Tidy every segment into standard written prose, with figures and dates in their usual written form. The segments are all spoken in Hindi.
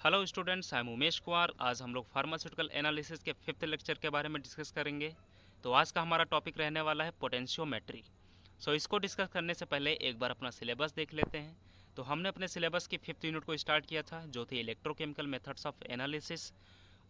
Hello students, I am Umesh Kumar. आज हम लोग फार्मास्यूटिकल एनालिसिस के फिफ्थ लेक्चर के बारे में डिस्कस करेंगे। तो आज का हमारा टॉपिक रहने वाला है पोटेंशियोमेट्री। इसको डिस्कस करने से पहले एक बार अपना सिलेबस देख लेते हैं। तो हमने अपने सिलेबस की फिफ्थ यूनिट को स्टार्ट किया था, जो थी इलेक्ट्रोकेमिकल मेथड्स ऑफ एनालिसिस।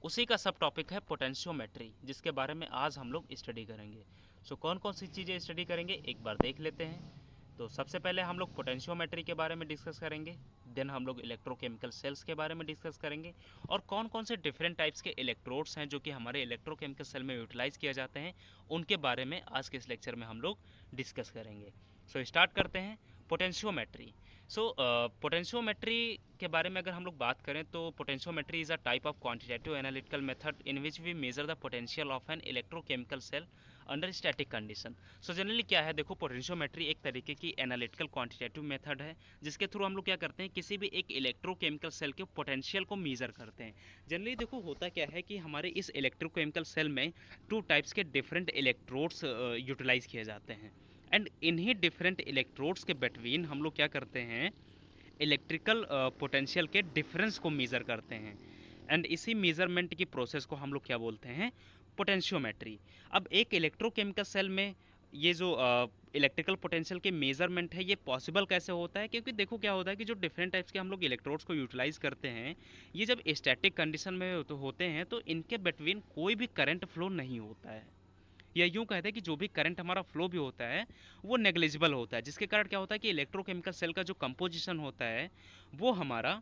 उसी का सब टॉपिक है पोटेंशियोमेट्री, जिसके बारे में आज हम लोग स्टडी करेंगे। कौन कौन सी चीज़ें स्टडी करेंगे एक बार देख लेते हैं। तो सबसे पहले हम लोग पोटेंशियोमेट्री के बारे में डिस्कस करेंगे। देन हम लोग इलेक्ट्रोकेमिकल सेल्स के बारे में डिस्कस करेंगे, और कौन कौन से डिफरेंट टाइप्स के इलेक्ट्रोड्स हैं जो कि हमारे इलेक्ट्रोकेमिकल सेल में यूटिलाइज किए जाते हैं, उनके बारे में आज के इस लेक्चर में हम लोग डिस्कस करेंगे। स्टार्ट करते हैं पोटेंशियोमेट्री। पोटेंशियोमेट्री के बारे में अगर हम लोग बात करें तो potentiometry is a type of quantitative analytical method in which we measure the potential of an electrochemical cell under static condition. Generally क्या है, देखो, पोटेंशियोमेट्री एक तरीके की एनालिटिकल क्वांटिटेटिव मेथड है, जिसके थ्रू हम लोग क्या करते हैं, किसी भी एक इलेक्ट्रोकेमिकल सेल के पोटेंशियल को मेजर करते हैं। जनरली देखो होता क्या है कि हमारे इस इलेक्ट्रोकेमिकल सेल में टू टाइप्स के डिफरेंट इलेक्ट्रोड्स यूटिलाइज किए जाते हैं, एंड इन्हीं डिफरेंट इलेक्ट्रोड्स के बिटवीन हम लोग क्या करते हैं, इलेक्ट्रिकल पोटेंशियल के डिफरेंस को मेज़र करते हैं। एंड इसी मेज़रमेंट की प्रोसेस को हम लोग क्या बोलते हैं, पोटेंशियोमेट्री। अब एक इलेक्ट्रोकेमिकल सेल में ये जो इलेक्ट्रिकल पोटेंशियल के मेजरमेंट है, ये पॉसिबल कैसे होता है, क्योंकि देखो क्या होता है कि जो डिफरेंट टाइप्स के हम लोग इलेक्ट्रोड्स को यूटिलाइज करते हैं, ये जब स्टैटिक कंडीशन में तो होते हैं, तो इनके बिटवीन कोई भी करंट फ्लो नहीं होता है, या यूं कहते हैं कि जो भी करंट हमारा फ्लो भी होता है वो नेग्लिजिबल होता है, जिसके कारण क्या होता है कि इलेक्ट्रोकेमिकल सेल का जो कंपोजिशन होता है वो हमारा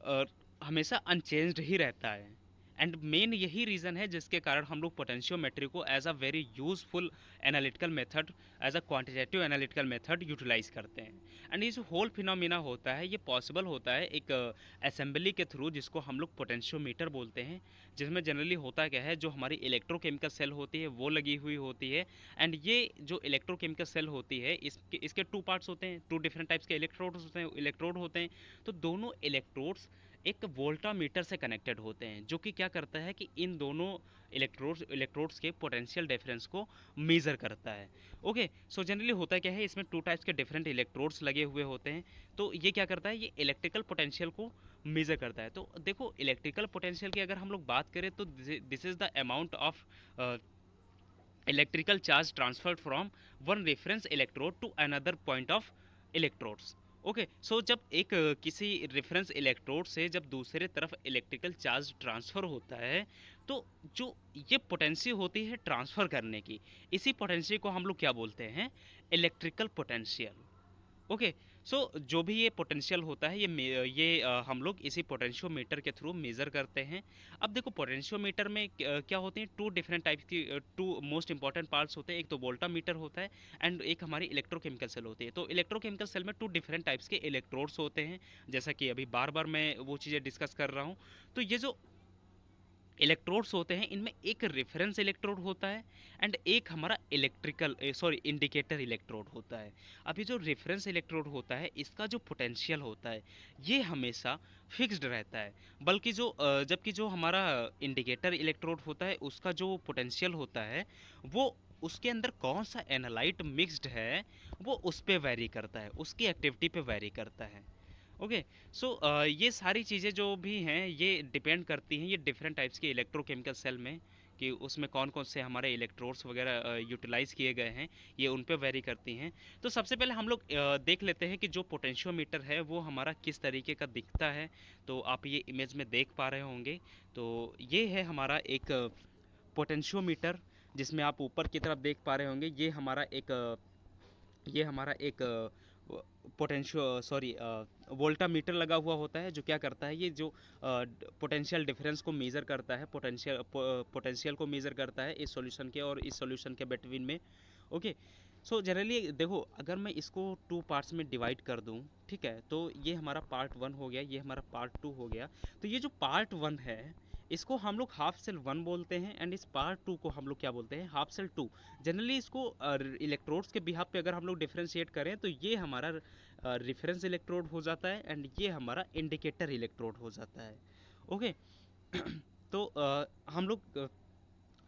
अ, हमेशा अनचेंज्ड ही रहता है। एंड मेन यही रीज़न है जिसके कारण हम लोग पोटेंशियोमेट्री को as a very useful analytical method, as a quantitative analytical method utilize करते हैं। एंड ये जो होल फिनोमिना होता है, ये पॉसिबल होता है एक असेंबली के थ्रू, जिसको हम लोग पोटेंशियोमीटर बोलते हैं, जिसमें जनरली होता क्या है, जो हमारी इलेक्ट्रोकेमिकल सेल होती है वो लगी हुई होती है। एंड ये जो इलेक्ट्रोकेमिकल सेल होती है, इसके टू पार्ट्स होते हैं, टू डिफरेंट टाइप्स के इलेक्ट्रोड होते हैं। तो दोनों इलेक्ट्रोड्स एक वोल्टामीटर से कनेक्टेड होते हैं, जो कि क्या करता है कि इन दोनों इलेक्ट्रोड्स के पोटेंशियल डिफरेंस को मेज़र करता है। ओके, जनरली होता क्या है, इसमें टू टाइप्स के डिफरेंट इलेक्ट्रोड्स लगे हुए होते हैं। तो ये क्या करता है, ये इलेक्ट्रिकल पोटेंशियल को मेज़र करता है। तो देखो, इलेक्ट्रिकल पोटेंशियल की अगर हम लोग बात करें तो this is the amount of electrical charge transferred from one reference electrode to another point of electrodes. Okay, जब एक किसी रेफरेंस इलेक्ट्रोड से जब दूसरे तरफ इलेक्ट्रिकल चार्ज ट्रांसफर होता है, तो जो ये पोटेंशियल होती है ट्रांसफर करने की, इसी पोटेंशियल को हम लोग क्या बोलते हैं, इलेक्ट्रिकल पोटेंशियल। ओके, जो भी ये पोटेंशियल होता है, हम लोग इसी पोटेंशियोमीटर के थ्रू मेज़र करते हैं। अब देखो, पोटेंशियोमीटर में क्या होते हैं, टू डिफरेंट टाइप्स की, टू मोस्ट इंपॉर्टेंट पार्ट्स होते हैं। एक तो वोल्टामीटर होता है, एंड एक हमारी इलेक्ट्रोकेमिकल सेल होती है। तो इलेक्ट्रोकेमिकल सेल में टू डिफरेंट टाइप्स के इलेक्ट्रोड्स होते हैं, जैसा कि अभी बार बार मैं वो चीज़ें डिस्कस कर रहा हूँ। तो ये जो इलेक्ट्रोड्स होते हैं, इनमें एक रेफरेंस इलेक्ट्रोड होता है, एंड एक हमारा इंडिकेटर इलेक्ट्रोड होता है। अभी जो रेफरेंस इलेक्ट्रोड होता है, इसका जो पोटेंशियल होता है ये हमेशा फिक्स्ड रहता है, बल्कि जबकि जो हमारा इंडिकेटर इलेक्ट्रोड होता है, उसका जो पोटेंशियल होता है वो उसके अंदर कौन सा एनालाइट मिक्स्ड है वो उस पे वैरी करता है, उसकी एक्टिविटी पे वैरी करता है। ओके, ये सारी चीज़ें जो भी हैं, ये डिपेंड करती हैं ये डिफरेंट टाइप्स के इलेक्ट्रोकेमिकल सेल में, कि उसमें कौन कौन से हमारे इलेक्ट्रोड्स वगैरह यूटिलाइज किए गए हैं, ये उन पे वेरी करती हैं। तो सबसे पहले हम लोग देख लेते हैं कि जो पोटेंशियोमीटर है वो हमारा किस तरीके का दिखता है। तो आप ये इमेज में देख पा रहे होंगे। तो ये है हमारा एक पोटेंशियोमीटर, जिसमें आप ऊपर की तरफ देख पा रहे होंगे, ये हमारा एक पोटेंशियो सॉरी वोल्टामीटर लगा हुआ होता है, जो क्या करता है, ये जो पोटेंशियल डिफरेंस को मेज़र करता है, पोटेंशियल को मेज़र करता है इस सॉल्यूशन के और इस सॉल्यूशन के बिटवीन में। ओके, जनरली देखो, अगर मैं इसको टू पार्ट्स में डिवाइड कर दूं, ठीक है, तो ये हमारा पार्ट वन हो गया, ये हमारा पार्ट टू हो गया। तो ये जो पार्ट वन है, इसको हम लोग हाफ सेल वन बोलते हैं, एंड इस पार्ट टू को हम लोग क्या बोलते हैं, हाफ सेल टू। जनरली इसको इलेक्ट्रोड्स के बिहाफ पे अगर हम लोग डिफ्रेंशिएट करें, तो ये हमारा रेफरेंस इलेक्ट्रोड हो जाता है, एंड ये हमारा इंडिकेटर इलेक्ट्रोड हो जाता है। ओके, तो हम लोग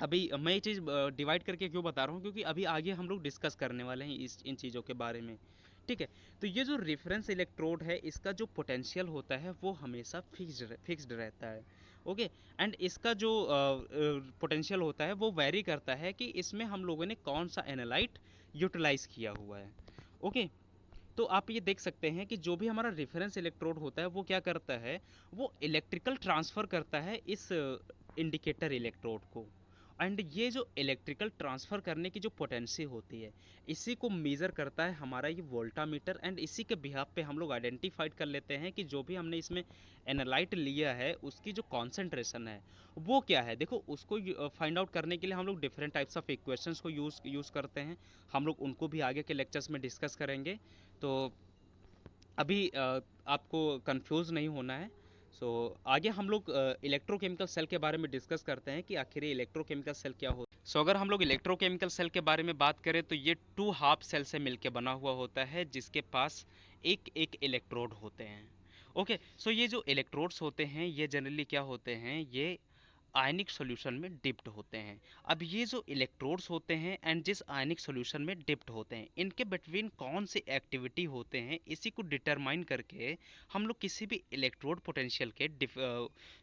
अभी मैं ये चीज़ डिवाइड करके क्यों बता रहा हूँ, क्योंकि अभी आगे हम लोग डिस्कस करने वाले हैं इन चीज़ों के बारे में। ठीक है। तो ये जो रेफरेंस इलेक्ट्रोड है इसका जो पोटेंशियल होता है वो हमेशा फिक्स्ड रहता है। ओके। एंड इसका जो पोटेंशियल होता है वो वैरी करता है कि इसमें हम लोगों ने कौन सा एनालाइट यूटिलाइज किया हुआ है। ओके। तो आप ये देख सकते हैं कि जो भी हमारा रेफरेंस इलेक्ट्रोड होता है वो क्या करता है, वो इलेक्ट्रिकल ट्रांसफ़र करता है इस इंडिकेटर इलेक्ट्रोड को। एंड ये जो इलेक्ट्रिकल ट्रांसफ़र करने की जो पोटेंसी होती है इसी को मेज़र करता है हमारा ये वोल्टामीटर। एंड इसी के बिहाफ पे हम लोग आइडेंटिफाइड कर लेते हैं कि जो भी हमने इसमें एनालाइट लिया है उसकी जो कॉन्सेंट्रेशन है वो क्या है। देखो उसको फाइंड आउट करने के लिए हम लोग डिफरेंट टाइप्स ऑफ इक्वेशंस को यूज़ करते हैं। हम लोग उनको भी आगे के लेक्चर्स में डिस्कस करेंगे। तो अभी आपको कंफ्यूज नहीं होना है। सो आगे हम लोग इलेक्ट्रोकेमिकल सेल के बारे में डिस्कस करते हैं कि आखिर ये इलेक्ट्रोकेमिकल सेल क्या होता है। सो अगर हम लोग इलेक्ट्रोकेमिकल सेल के बारे में बात करें तो ये टू हाफ सेल से मिलकर बना हुआ होता है जिसके पास एक एक इलेक्ट्रोड होते हैं। ओके। सो ये जो इलेक्ट्रोड्स होते हैं ये जनरली क्या होते हैं, ये आयनिक सॉल्यूशन में डिप्ट होते हैं। अब ये जो इलेक्ट्रोड्स होते हैं एंड जिस आयनिक सॉल्यूशन में डिप्ट होते हैं इनके बिटवीन कौन से एक्टिविटी होते हैं इसी को डिटरमाइन करके हम लोग किसी भी इलेक्ट्रोड पोटेंशियल के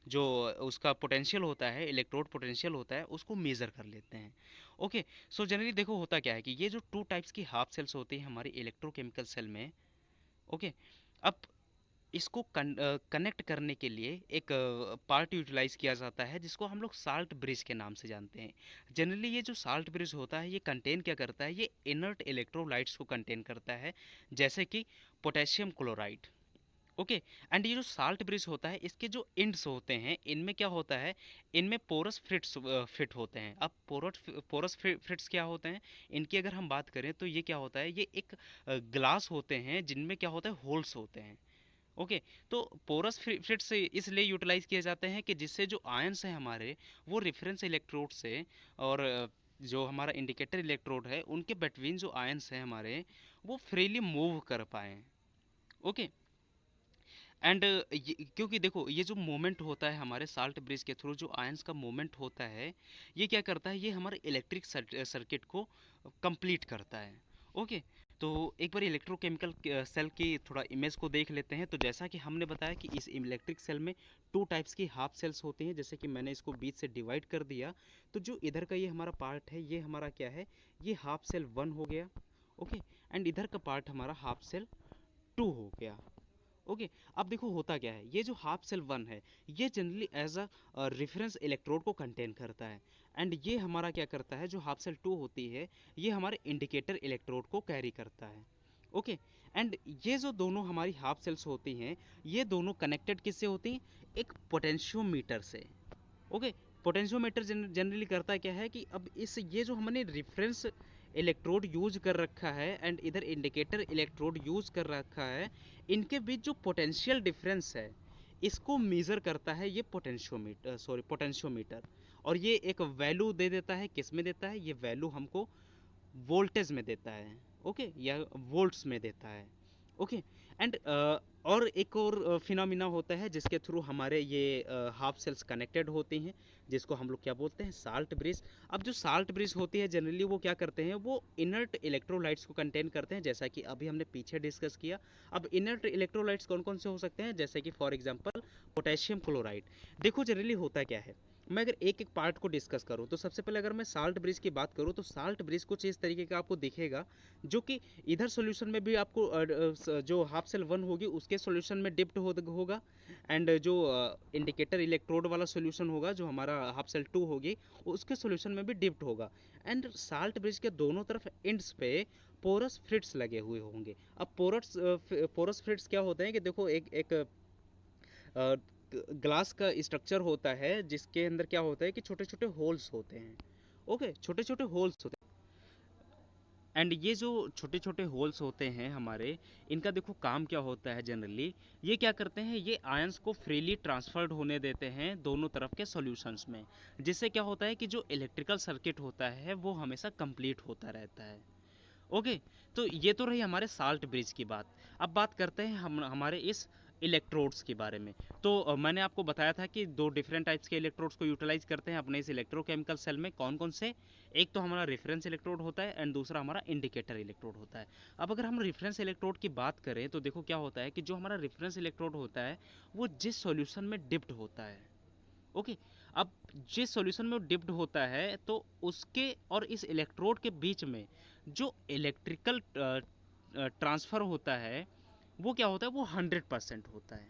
जो उसका पोटेंशियल होता है, इलेक्ट्रोड पोटेंशियल होता है, उसको मेज़र कर लेते हैं। ओके। सो जनरली देखो होता क्या है कि ये जो टू टाइप्स की हाफ सेल्स होती हैं हमारे इलेक्ट्रोकेमिकल सेल में। ओके। अब इसको कनेक्ट करने के लिए एक पार्ट यूटिलाइज किया जाता है जिसको हम लोग साल्ट ब्रिज के नाम से जानते हैं। जनरली ये जो साल्ट ब्रिज होता है ये कंटेन क्या करता है, ये इनर्ट इलेक्ट्रोलाइट्स को कंटेन करता है जैसे कि पोटेशियम क्लोराइड। ओके। एंड ये जो साल्ट ब्रिज होता है इसके जो एंड्स होते हैं इनमें क्या होता है, इनमें पोरस फ्रिट्स फिट होते हैं। अब पोरस फ्रिट्स क्या होते हैं, इनकी अगर हम बात करें तो ये क्या होता है, ये एक ग्लास होते हैं जिनमें क्या होता है, होल्स होते हैं। ओके। तो पोरस फ्रिट्स इसलिए यूटिलाइज किए जाते हैं कि जिससे जो आयंस हैं हमारे वो रेफरेंस इलेक्ट्रोड से और जो हमारा इंडिकेटर इलेक्ट्रोड है उनके बिटवीन जो आयंस हैं हमारे वो फ्रीली मूव कर पाएँ। ओके। एंड क्योंकि देखो ये जो मोमेंट होता है हमारे साल्ट ब्रिज के थ्रू, जो आयंस का मोमेंट होता है ये क्या करता है, ये हमारे इलेक्ट्रिक सर्किट को कंप्लीट करता है। ओके। तो एक बार इलेक्ट्रोकेमिकल सेल की थोड़ा इमेज को देख लेते हैं। तो जैसा कि हमने बताया कि इस इलेक्ट्रिक सेल में टू टाइप्स की हाफ सेल्स होती हैं, जैसे कि मैंने इसको बीच से डिवाइड कर दिया। तो जो इधर का ये हमारा पार्ट है ये हमारा क्या है, ये हाफ सेल 1 हो गया। ओके। एंड इधर का पार्ट हमारा हाफ सेल 2 हो गया। ओके। अब देखो होता क्या है, ये जो हाफ सेल 1 है ये generally as a reference electrode को कंटेन करता है। एंड ये हमारा क्या करता है, जो हाफ सेल 2 होती है ये हमारे इंडिकेटर इलेक्ट्रोड को कैरी करता है। ओके। एंड ये जो दोनों हमारी हाफ सेल्स होती हैं ये दोनों कनेक्टेड किससे होती हैं, एक पोटेंशियोमीटर से। ओके। पोटेंशियोमीटर जनरली करता क्या है कि अब इस ये जो हमने रेफरेंस इलेक्ट्रोड यूज कर रखा है एंड इधर इंडिकेटर इलेक्ट्रोड यूज कर रखा है, इनके बीच जो पोटेंशियल डिफरेंस है इसको मेजर करता है ये पोटेंशियोमीटर। और ये एक वैल्यू दे देता है, किस में देता है, ये वैल्यू हमको वोल्टेज में देता है। ओके। या वोल्ट्स में देता है। ओके। एंड और एक और फिनोमिना होता है जिसके थ्रू हमारे ये हाफ सेल्स कनेक्टेड होती हैं, जिसको हम लोग क्या बोलते हैं, साल्ट ब्रिज। अब जो साल्ट ब्रिज होती है जनरली वो क्या करते हैं, वो इनर्ट इलेक्ट्रोलाइट्स को कंटेन करते हैं, जैसा कि अभी हमने पीछे डिस्कस किया। अब इनर्ट इलेक्ट्रोलाइट्स कौन कौन से हो सकते हैं, जैसे कि फॉर एग्जांपल पोटेशियम क्लोराइड। देखो जनरली होता क्या है, मैं अगर एक एक पार्ट को डिस्कस करूं तो सबसे पहले अगर मैं साल्ट ब्रिज की बात करूं तो साल्ट ब्रिज कुछ इस तरीके का आपको दिखेगा, जो कि इधर सॉल्यूशन में भी आपको जो हाफ सेल 1 होगी उसके सॉल्यूशन में डिप्ट होगा। एंड जो इंडिकेटर इलेक्ट्रोड वाला सॉल्यूशन होगा जो हमारा हाफ सेल 2 होगी उसके सॉल्यूशन में भी डिप्ट होगा। एंड साल्ट ब्रिज के दोनों तरफ एंड्स पे पोरस फ्रिट्स लगे हुए होंगे। अब पोरस फ्रिट्स क्या होते हैं कि देखो एक एक ग्लास का स्ट्रक्चर होता है जिसके अंदर क्या होता है कि छोटे छोटे होल्स होते हैं। ओके। छोटे छोटे होल्स होते हैं। एंड ये जो छोटे छोटे होल्स होते हैं हमारे, इनका देखो काम क्या होता है जनरली, ये क्या करते हैं, ये आयंस को फ्रीली ट्रांसफर्ड होने देते हैं दोनों तरफ के सॉल्यूशंस में, जिससे क्या होता है कि जो इलेक्ट्रिकल सर्किट होता है वो हमेशा कंप्लीट होता रहता है। ओके। तो ये तो रही हमारे साल्ट ब्रिज की बात। अब बात करते हैं हम हमारे इस इलेक्ट्रोड्स के बारे में। तो मैंने आपको बताया था कि दो डिफरेंट टाइप्स के इलेक्ट्रोड्स को यूटिलाइज करते हैं अपने इस इलेक्ट्रोकेमिकल सेल में। कौन कौन से? एक तो हमारा रेफरेंस इलेक्ट्रोड होता है एंड दूसरा हमारा इंडिकेटर इलेक्ट्रोड होता है। अब अगर हम रेफरेंस इलेक्ट्रोड की बात करें तो देखो क्या होता है कि जो हमारा रेफरेंस इलेक्ट्रोड होता है वो जिस सॉल्यूशन में डिप्ड होता है, ओके, अब जिस सॉल्यूशन में वो डिप्ड होता है तो उसके और इस इलेक्ट्रोड के बीच में जो इलेक्ट्रिकल ट्रांसफर होता है वो क्या होता है, वो 100% होता है,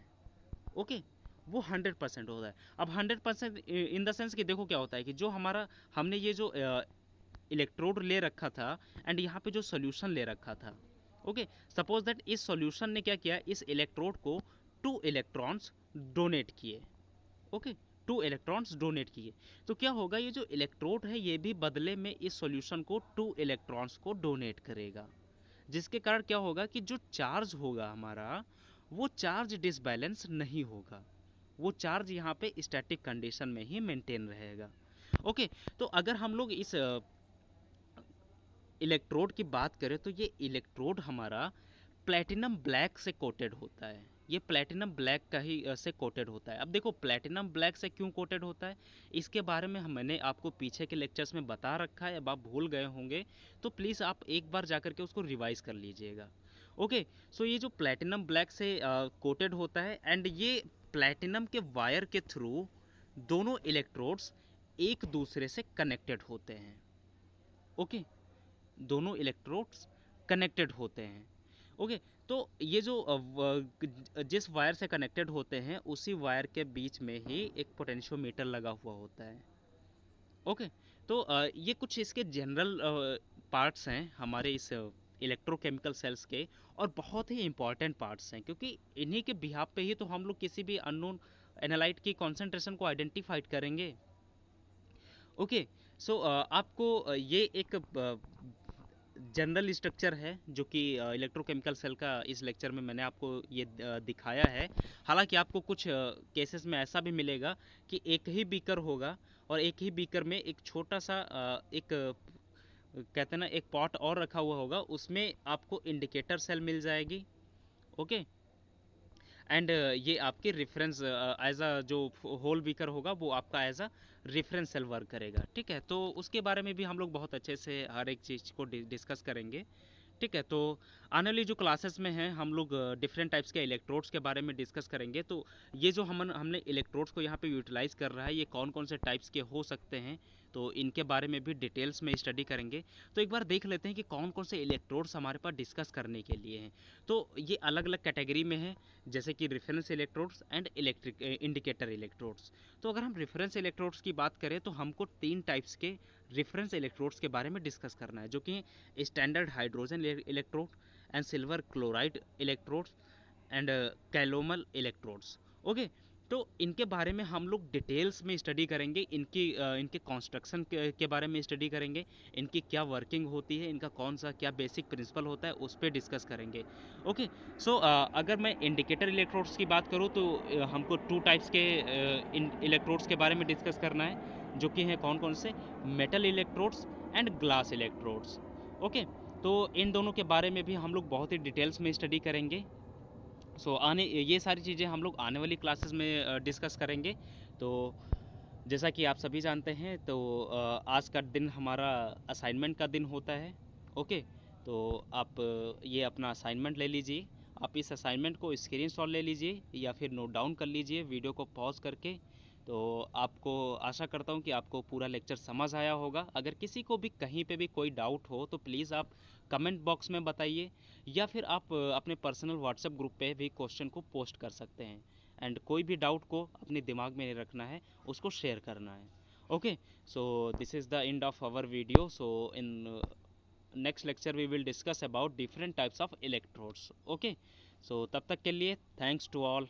ओके, वो 100% होता है। अब 100% इन द सेंस कि देखो क्या होता है कि जो हमारा हमने ये जो इलेक्ट्रोड ले रखा था एंड यहाँ पे जो सोल्यूशन ले रखा था, ओके, सपोज दैट इस सोल्यूशन ने क्या किया, इस इलेक्ट्रोड को 2 इलेक्ट्रॉन्स डोनेट किए, ओके, 2 इलेक्ट्रॉन्स डोनेट किए। तो क्या होगा, ये जो इलेक्ट्रोड है ये भी बदले में इस सॉल्यूशन को 2 इलेक्ट्रॉन्स को डोनेट करेगा, जिसके कारण क्या होगा कि जो चार्ज होगा हमारा वो चार्ज डिसबैलेंस नहीं होगा, वो चार्ज यहाँ पे स्टैटिक कंडीशन में ही मेंटेन रहेगा, ओके। तो अगर हम लोग इस इलेक्ट्रोड की बात करें तो ये इलेक्ट्रोड हमारा प्लेटिनम ब्लैक से कोटेड होता है, ये प्लेटिनम ब्लैक का ही से कोटेड होता है। अब देखो प्लेटिनम ब्लैक से क्यों कोटेड होता है, इसके बारे में मैंने आपको पीछे के लेक्चर्स में बता रखा है, अब आप भूल गए होंगे तो प्लीज़ आप एक बार जाकर के उसको रिवाइज कर लीजिएगा, ओके। सो ये जो प्लेटिनम ब्लैक से कोटेड होता है एंड ये प्लेटिनम के वायर के थ्रू दोनों इलेक्ट्रोड्स एक दूसरे से कनेक्टेड होते हैं, ओके, दोनों इलेक्ट्रोड्स कनेक्टेड होते हैं, ओके। तो ये जो जिस वायर से कनेक्टेड होते हैं उसी वायर के बीच में ही एक पोटेंशियोमीटर लगा हुआ होता है, ओके। तो ये कुछ इसके जनरल पार्ट्स हैं हमारे इस इलेक्ट्रोकेमिकल सेल्स के, और बहुत ही इंपॉर्टेंट पार्ट्स हैं क्योंकि इन्हीं के बिहाफ पे ही तो हम लोग किसी भी अननोन एनालाइट की कॉन्सेंट्रेशन को आइडेंटिफाइड करेंगे, ओके। सो आपको ये एक जनरल स्ट्रक्चर है जो कि इलेक्ट्रोकेमिकल सेल का इस लेक्चर में मैंने आपको ये दिखाया है। हालांकि आपको कुछ केसेस में ऐसा भी मिलेगा कि एक ही बीकर होगा और एक ही बीकर में एक छोटा सा एक कहते हैं ना एक पॉट और रखा हुआ होगा, उसमें आपको इंडिकेटर सेल मिल जाएगी, ओके। एंड ये आपके रेफरेंस एज अ जो होल बीकर होगा वो आपका as a reference cell work करेगा, ठीक है। तो उसके बारे में भी हम लोग बहुत अच्छे से हर एक चीज़ को डिस्कस करेंगे, ठीक है। तो आने वाली जो क्लासेस में हैं हम लोग डिफरेंट टाइप्स के इलेक्ट्रोड्स के बारे में डिस्कस करेंगे। तो ये जो हमने इलेक्ट्रोड्स को यहाँ पे यूटिलाइज कर रहा है ये कौन कौन से टाइप्स के हो सकते हैं, तो इनके बारे में भी डिटेल्स में स्टडी करेंगे। तो एक बार देख लेते हैं कि कौन कौन से इलेक्ट्रोड्स हमारे पास डिस्कस करने के लिए हैं। तो ये अलग अलग कैटेगरी में है, जैसे कि reference electrodes and electric indicator electrodes. तो अगर हम रेफरेंस इलेक्ट्रोड्स की बात करें तो हमको 3 टाइप्स के रेफरेंस इलेक्ट्रोड्स के बारे में डिस्कस करना है, जो कि standard hydrogen electrode and silver chloride electrodes and calomel electrodes, okay. तो इनके बारे में हम लोग डिटेल्स में स्टडी करेंगे, इनके कंस्ट्रक्शन के बारे में स्टडी करेंगे, इनकी क्या वर्किंग होती है, इनका कौन सा क्या बेसिक प्रिंसिपल होता है उस पर डिस्कस करेंगे, ओके। सो अगर मैं इंडिकेटर इलेक्ट्रोड्स की बात करूँ तो हमको 2 टाइप्स के इलेक्ट्रोड्स के बारे में डिस्कस करना है, जो कि हैं कौन कौन से, metal electrodes and glass electrodes, okay. तो इन दोनों के बारे में भी हम लोग बहुत ही डिटेल्स में स्टडी करेंगे। आने ये सारी चीज़ें हम लोग आने वाली क्लासेस में डिस्कस करेंगे। तो जैसा कि आप सभी जानते हैं तो आज का दिन हमारा असाइनमेंट का दिन होता है, ओके। तो आप ये अपना असाइनमेंट ले लीजिए, आप इस असाइनमेंट को स्क्रीनशॉट ले लीजिए या फिर नोट डाउन कर लीजिए वीडियो को पॉज करके। तो आपको आशा करता हूँ कि आपको पूरा लेक्चर समझ आया होगा। अगर किसी को भी कहीं पे भी कोई डाउट हो तो प्लीज़ आप कमेंट बॉक्स में बताइए, या फिर आप अपने पर्सनल व्हाट्सएप ग्रुप पे भी क्वेश्चन को पोस्ट कर सकते हैं। एंड कोई भी डाउट को अपने दिमाग में नहीं रखना है, उसको शेयर करना है, okay. So this is the end of our video. So in next lecture we will discuss about different types of electrodes, okay. So तब तक के लिए थैंक्स टू ऑल।